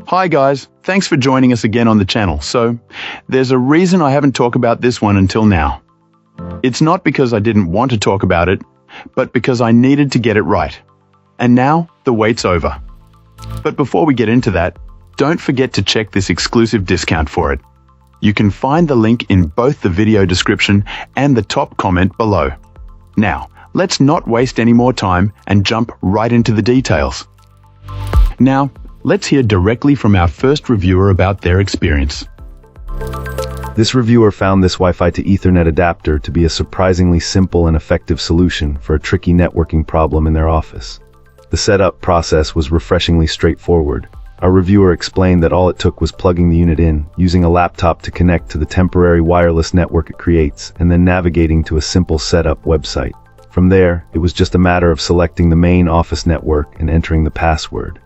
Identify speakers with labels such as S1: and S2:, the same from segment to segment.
S1: Hi guys, thanks for joining us again on the channel. So, there's a reason I haven't talked about this one until now. It's not because I didn't want to talk about it, but because I needed to get it right. And now, the wait's over. But before we get into that, don't forget to check this exclusive discount for it. You can find the link in both the video description and the top comment below. Now, let's not waste any more time and jump right into the details. Now, let's hear directly from our first reviewer about their experience.
S2: This reviewer found this Wi-Fi to Ethernet adapter to be a surprisingly simple and effective solution for a tricky networking problem in their office. The setup process was refreshingly straightforward. Our reviewer explained that all it took was plugging the unit in, using a laptop to connect to the temporary wireless network it creates, and then navigating to a simple setup website. From there, it was just a matter of selecting the main office network and entering the password.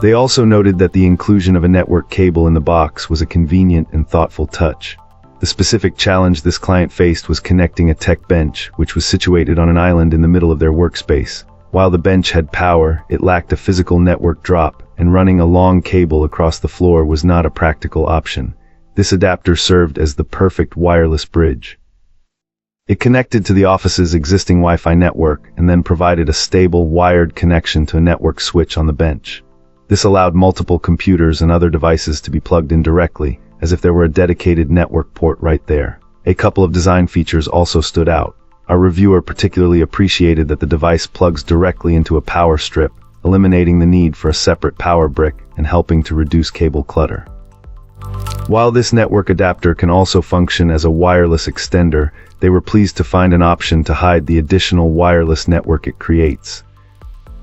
S2: They also noted that the inclusion of a network cable in the box was a convenient and thoughtful touch. The specific challenge this client faced was connecting a tech bench, which was situated on an island in the middle of their workspace. While the bench had power, it lacked a physical network drop, and running a long cable across the floor was not a practical option. This adapter served as the perfect wireless bridge. It connected to the office's existing Wi-Fi network and then provided a stable wired connection to a network switch on the bench. This allowed multiple computers and other devices to be plugged in directly, as if there were a dedicated network port right there. A couple of design features also stood out. Our reviewer particularly appreciated that the device plugs directly into a power strip, eliminating the need for a separate power brick and helping to reduce cable clutter. While this network adapter can also function as a wireless extender, they were pleased to find an option to hide the additional wireless network it creates.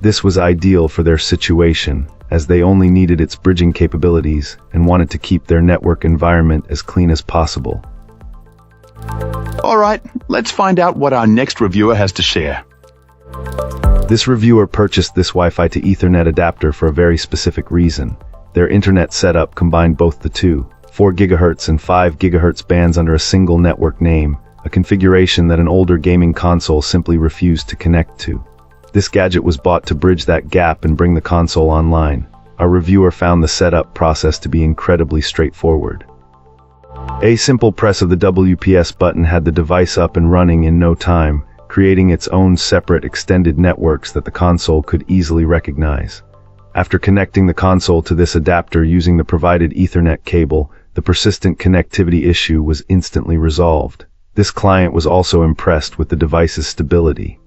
S2: This was ideal for their situation, as they only needed its bridging capabilities and wanted to keep their network environment as clean as possible.
S1: Alright, let's find out what our next reviewer has to share.
S2: This reviewer purchased this Wi-Fi to Ethernet adapter for a very specific reason. Their internet setup combined both the 4 GHz and 5 GHz bands under a single network name, a configuration that an older gaming console simply refused to connect to. This gadget was bought to bridge that gap and bring the console online. Our reviewer found the setup process to be incredibly straightforward. A simple press of the WPS button had the device up and running in no time, creating its own separate extended networks that the console could easily recognize. After connecting the console to this adapter using the provided Ethernet cable, the persistent connectivity issue was instantly resolved. This client was also impressed with the device's stability.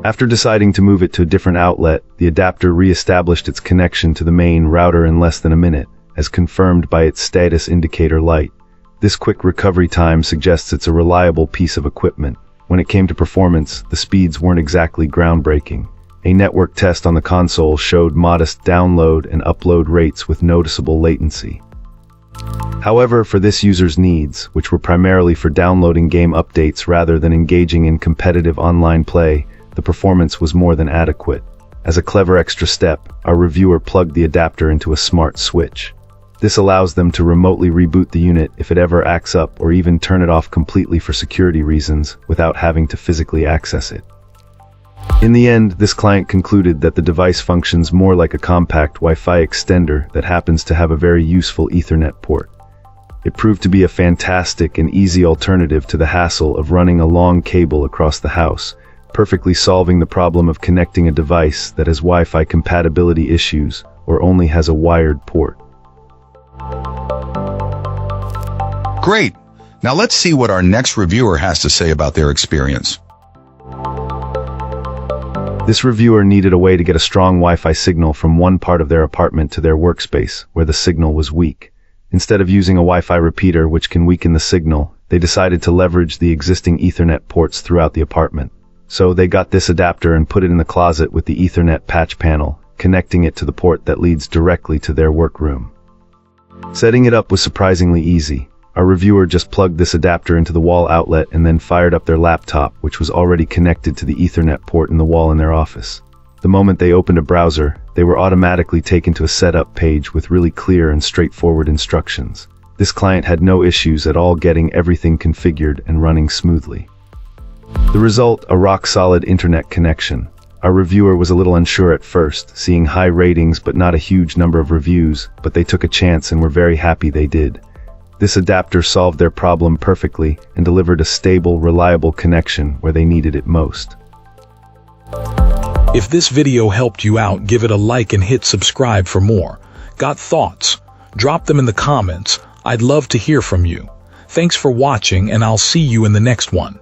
S2: After deciding to move it to a different outlet, the adapter re-established its connection to the main router in less than a minute, as confirmed by its status indicator light. This quick recovery time suggests it's a reliable piece of equipment. When it came to performance, the speeds weren't exactly groundbreaking. A network test on the console showed modest download and upload rates with noticeable latency. However, for this user's needs, which were primarily for downloading game updates rather than engaging in competitive online play, the performance was more than adequate. As a clever extra step, our reviewer plugged the adapter into a smart switch. This allows them to remotely reboot the unit if it ever acts up, or even turn it off completely for security reasons without having to physically access it. In the end, this client concluded that the device functions more like a compact Wi-Fi extender that happens to have a very useful Ethernet port. It proved to be a fantastic and easy alternative to the hassle of running a long cable across the house, perfectly solving the problem of connecting a device that has Wi-Fi compatibility issues or only has a wired port.
S3: Great! Now let's see what our next reviewer has to say about their experience.
S2: This reviewer needed a way to get a strong Wi-Fi signal from one part of their apartment to their workspace, where the signal was weak. Instead of using a Wi-Fi repeater which can weaken the signal, they decided to leverage the existing Ethernet ports throughout the apartment. So they got this adapter and put it in the closet with the Ethernet patch panel, connecting it to the port that leads directly to their workroom. Setting it up was surprisingly easy. Our reviewer just plugged this adapter into the wall outlet and then fired up their laptop, which was already connected to the Ethernet port in the wall in their office. The moment they opened a browser, they were automatically taken to a setup page with really clear and straightforward instructions. This client had no issues at all getting everything configured and running smoothly. The result, a rock-solid internet connection. Our reviewer was a little unsure at first, seeing high ratings but not a huge number of reviews, but they took a chance and were very happy they did. This adapter solved their problem perfectly and delivered a stable, reliable connection where they needed it most.
S4: If this video helped you out, give it a like and hit subscribe for more. Got thoughts? Drop them in the comments. I'd love to hear from you. Thanks for watching, and I'll see you in the next one.